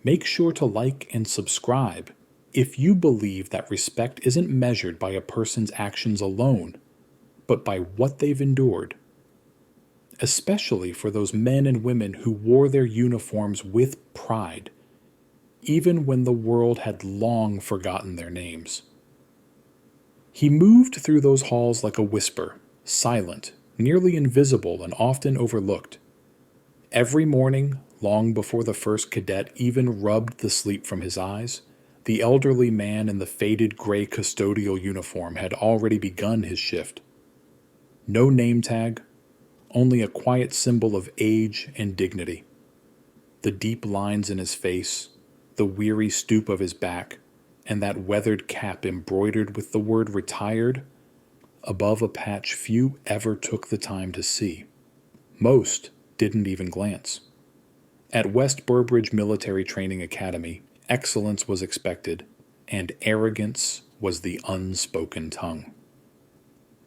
Make sure to like and subscribe if you believe that respect isn't measured by a person's actions alone, but by what they've endured, especially for those men and women who wore their uniforms with pride, even when the world had long forgotten their names. He moved through those halls like a whisper, silent, nearly invisible, and often overlooked. Every morning, long before the first cadet even rubbed the sleep from his eyes, the elderly man in the faded gray custodial uniform had already begun his shift. No name tag, only a quiet symbol of age and dignity. The deep lines in his face, the weary stoop of his back, and that weathered cap embroidered with the word retired above a patch few ever took the time to see. Most didn't even glance. At West Burbridge Military Training Academy, excellence was expected, and arrogance was the unspoken tongue.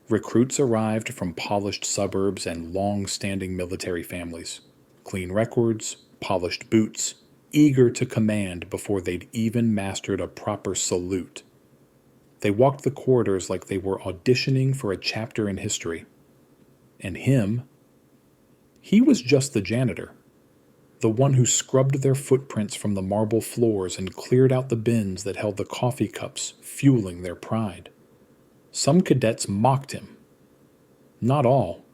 Recruits arrived from polished suburbs and long-standing military families. Clean records, polished boots, eager to command before they'd even mastered a proper salute. They walked the corridors like they were auditioning for a chapter in history. And he was just the janitor, the one who scrubbed their footprints from the marble floors and cleared out the bins that held the coffee cups, fueling their pride. Some cadets mocked him. Not all,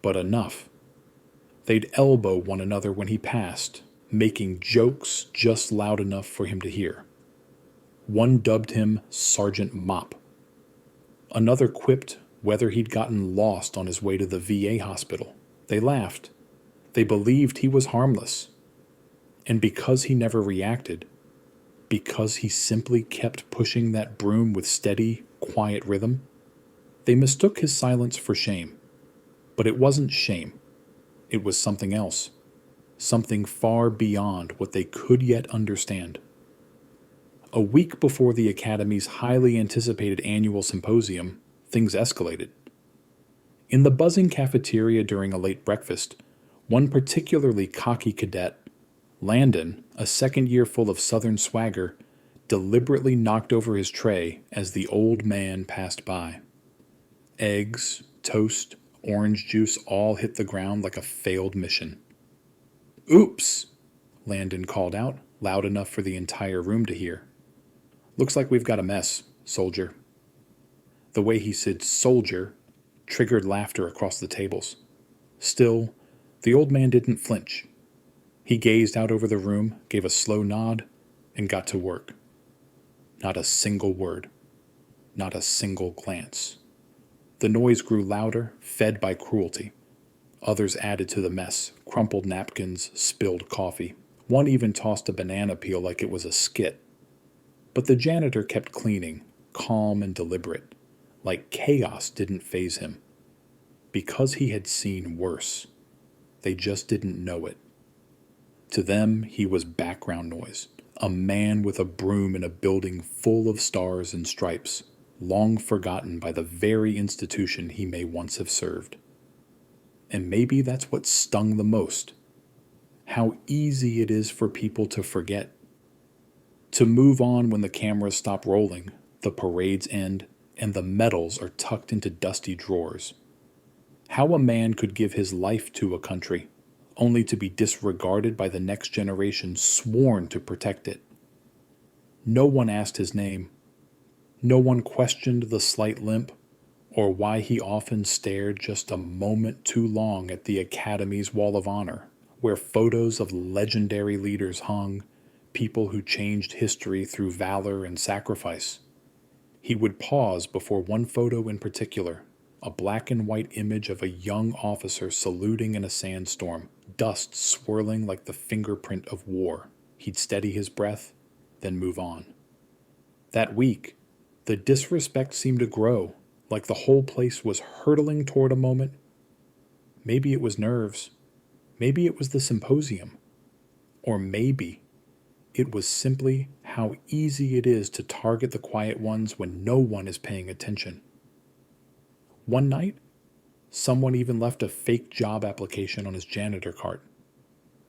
but enough. They'd elbow one another when he passed, making jokes just loud enough for him to hear. One dubbed him Sergeant Mop. Another quipped whether he'd gotten lost on his way to the VA hospital. They laughed. They believed he was harmless. And because he never reacted, because he simply kept pushing that broom with steady, quiet rhythm, they mistook his silence for shame. But it wasn't shame. It was something else. Something far beyond what they could yet understand. A week before the Academy's highly anticipated annual symposium, things escalated. In the buzzing cafeteria during a late breakfast, one particularly cocky cadet, Landon, a second year full of Southern swagger, deliberately knocked over his tray as the old man passed by. Eggs, toast, orange juice all hit the ground like a failed mission. "Oops," Landon called out, loud enough for the entire room to hear. "Looks like we've got a mess, soldier." The way he said soldier triggered laughter across the tables. Still, the old man didn't flinch. He gazed out over the room, gave a slow nod, and got to work. Not a single word. Not a single glance. The noise grew louder, fed by cruelty. Others added to the mess, crumpled napkins, spilled coffee. One even tossed a banana peel like it was a skit. But the janitor kept cleaning, calm and deliberate, like chaos didn't faze him. Because he had seen worse. They just didn't know it. To them, he was background noise, a man with a broom in a building full of stars and stripes, long forgotten by the very institution he may once have served. And maybe that's what stung the most. How easy it is for people to forget. To move on when the cameras stop rolling, the parades end, and the medals are tucked into dusty drawers. How a man could give his life to a country, only to be disregarded by the next generation sworn to protect it. No one asked his name. No one questioned the slight limp, or why he often stared just a moment too long at the Academy's Wall of Honor, where photos of legendary leaders hung, people who changed history through valor and sacrifice. He would pause before one photo in particular, a black and white image of a young officer saluting in a sandstorm, dust swirling like the fingerprint of war. He'd steady his breath, then move on. That week, the disrespect seemed to grow, like the whole place was hurtling toward a moment. Maybe it was nerves. Maybe it was the symposium. Or maybe it was simply how easy it is to target the quiet ones when no one is paying attention. One night, someone even left a fake job application on his janitor cart.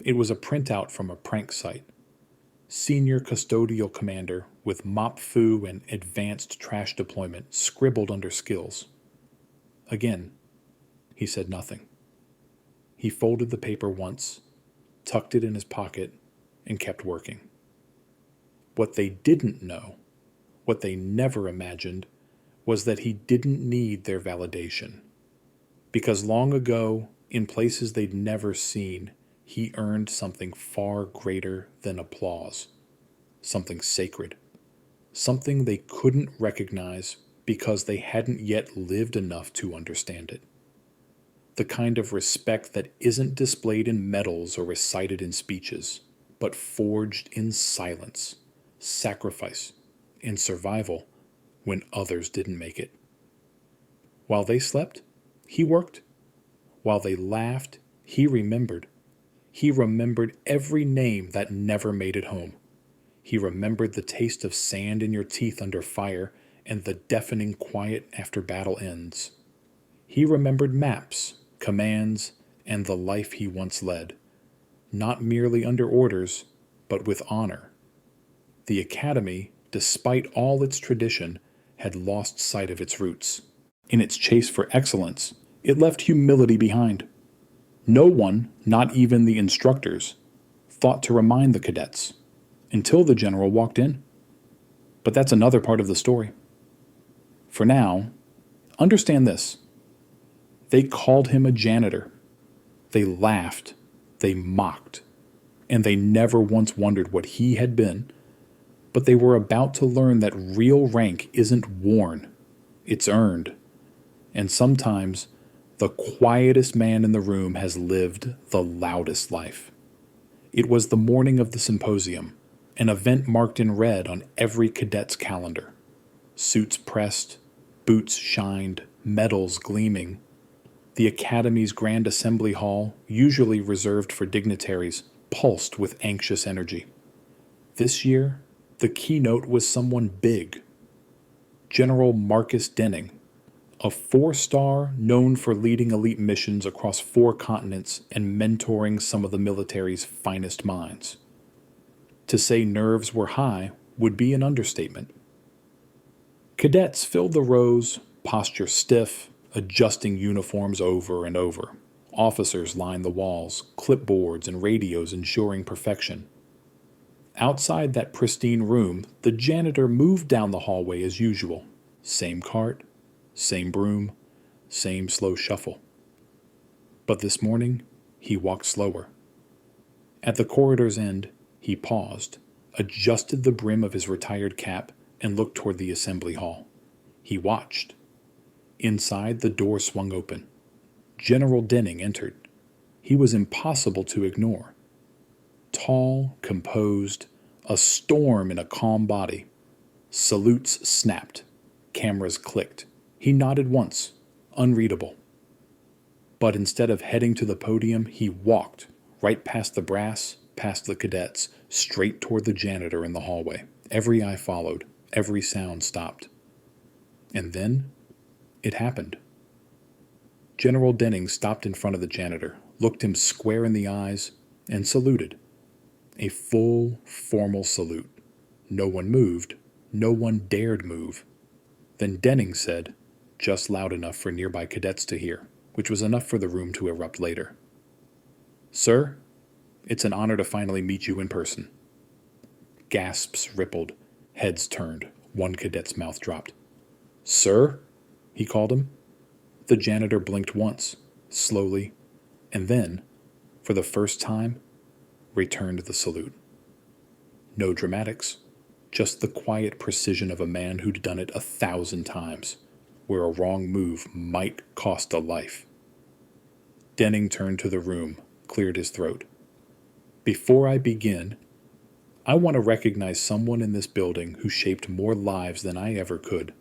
It was a printout from a prank site. Senior Custodial Commander with Mop Foo and Advanced Trash Deployment scribbled under skills. Again, he said nothing. He folded the paper once, tucked it in his pocket, and kept working. What they didn't know, what they never imagined, was that he didn't need their validation. Because long ago, in places they'd never seen, he earned something far greater than applause. Something sacred. Something they couldn't recognize because they hadn't yet lived enough to understand it. The kind of respect that isn't displayed in medals or recited in speeches, but forged in silence, sacrifice, and survival when others didn't make it. While they slept, he worked. While they laughed, he remembered. He remembered every name that never made it home. He remembered the taste of sand in your teeth under fire and the deafening quiet after battle ends. He remembered maps, commands, and the life he once led, not merely under orders, but with honor. The academy, despite all its tradition, had lost sight of its roots. In its chase for excellence, it left humility behind. No one, not even the instructors, thought to remind the cadets, until the general walked in. But that's another part of the story. For now, understand this. They called him a janitor. They laughed, they mocked, and they never once wondered what he had been, but they were about to learn that real rank isn't worn, it's earned. And sometimes, the quietest man in the room has lived the loudest life. It was the morning of the symposium, an event marked in red on every cadet's calendar. Suits pressed, boots shined, medals gleaming. The Academy's Grand Assembly Hall, usually reserved for dignitaries, pulsed with anxious energy. This year, the keynote was someone big. General Marcus Denning, a 4-star known for leading elite missions across 4 continents and mentoring some of the military's finest minds. To say nerves were high would be an understatement. Cadets filled the rows, posture stiff, adjusting uniforms over and over. Officers lined the walls, clipboards and radios ensuring perfection. Outside that pristine room, the janitor moved down the hallway as usual. Same cart, same broom, same slow shuffle. But this morning, he walked slower. At the corridor's end, he paused, adjusted the brim of his retired cap, and looked toward the assembly hall. He watched. Inside, the door swung open. General Denning entered. He was impossible to ignore. Tall, composed, a storm in a calm body. Salutes snapped. Cameras clicked. He nodded once, unreadable. But instead of heading to the podium, he walked, right past the brass, past the cadets, straight toward the janitor in the hallway. Every eye followed. Every sound stopped. And then, it happened. General Denning stopped in front of the janitor, looked him square in the eyes, and saluted. A full, formal salute. No one moved. No one dared move. Then Denning said, just loud enough for nearby cadets to hear, which was enough for the room to erupt later. "Sir, it's an honor to finally meet you in person." Gasps rippled, heads turned, one cadet's mouth dropped. "Sir?" he called him. The janitor blinked once, slowly, and then, for the first time, returned the salute. No dramatics, just the quiet precision of a man who'd done it 1,000 times, where a wrong move might cost a life. Denning turned to the room, cleared his throat. "Before I begin, I want to recognize someone in this building who shaped more lives than I ever could.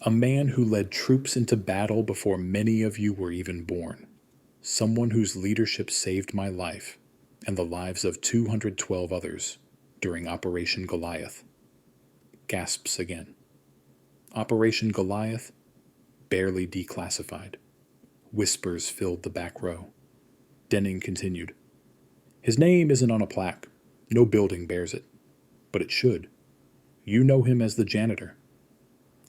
A man who led troops into battle before many of you were even born. Someone whose leadership saved my life and the lives of 212 others during Operation Goliath." Gasps again. Operation Goliath, barely declassified. Whispers filled the back row. Denning continued. "His name isn't on a plaque. No building bears it, but it should. You know him as the Janitor.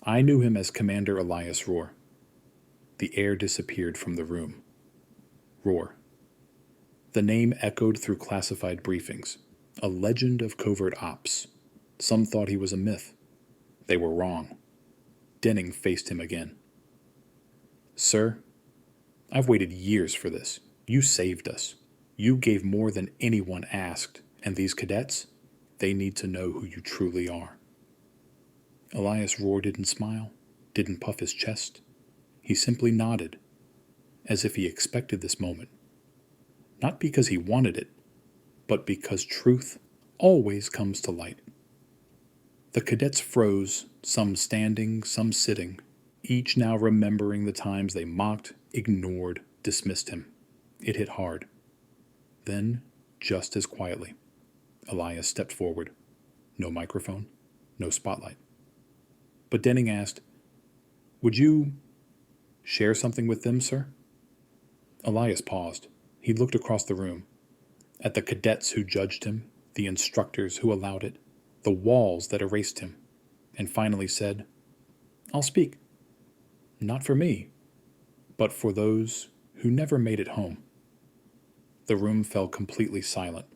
I knew him as Commander Elias Rohr. The air disappeared from the room. Rohr. The name echoed through classified briefings, a legend of covert ops. Some thought he was a myth. They were wrong. Denning faced him again. Sir, I've waited years for this. You saved us. You gave more than anyone asked, and these cadets, they need to know who you truly are. Elias Rohr didn't smile, didn't puff his chest. He simply nodded, as if he expected this moment. Not because he wanted it, but because truth always comes to light. The cadets froze, some standing, some sitting, each now remembering the times they mocked, ignored, dismissed him. It hit hard. Then, just as quietly, Elias stepped forward. No microphone, no spotlight. But Denning asked, "Would you share something with them, sir?" Elias paused. He looked across the room, at the cadets who judged him, the instructors who allowed it, the walls that erased him, and finally said, "I'll speak. Not for me, but for those who never made it home." The room fell completely silent,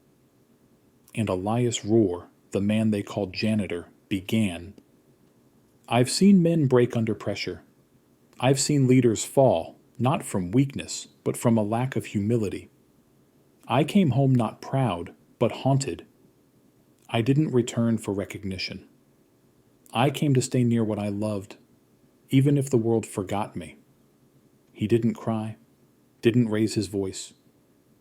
and Elias Rohr, the man they called Janitor, began. "I've seen men break under pressure. I've seen leaders fall, not from weakness, but from a lack of humility. I came home not proud, but haunted. I didn't return for recognition. I came to stay near what I loved, even if the world forgot me." He didn't cry, didn't raise his voice.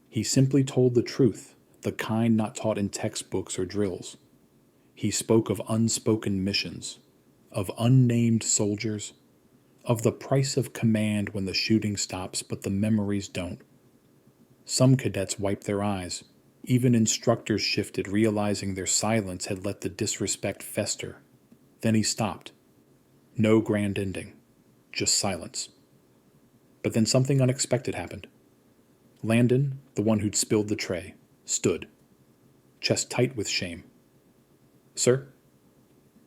He simply told the truth, the kind not taught in textbooks or drills. He spoke of unspoken missions, of unnamed soldiers, of the price of command when the shooting stops but the memories don't. Some cadets wiped their eyes. Even instructors shifted, realizing their silence had let the disrespect fester. Then he stopped. No grand ending, just silence. But then something unexpected happened. Landon, the one who'd spilled the tray, stood, chest tight with shame. "Sir,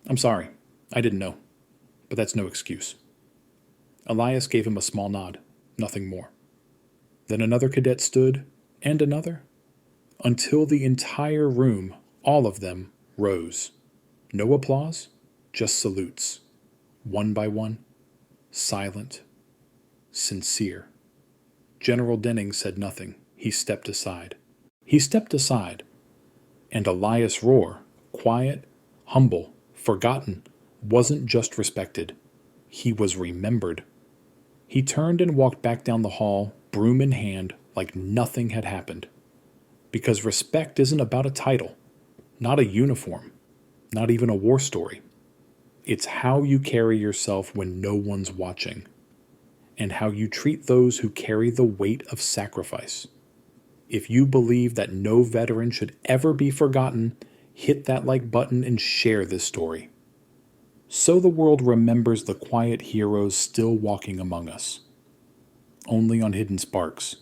I'm sorry. I didn't know. But that's no excuse." Elias gave him a small nod, nothing more. Then another cadet stood, and another, until the entire room, all of them, rose. No applause, just salutes. One by one, silent, sincere. General Denning said nothing. He stepped aside. And Elias Rohr, quiet, humble, forgotten, wasn't just respected. He was remembered. He turned and walked back down the hall, broom in hand, like nothing had happened. Because respect isn't about a title, not a uniform, not even a war story. It's how you carry yourself when no one's watching, and how you treat those who carry the weight of sacrifice. If you believe that no veteran should ever be forgotten, hit that like button and share this story, so the world remembers the quiet heroes still walking among us. Only on Hidden Sparks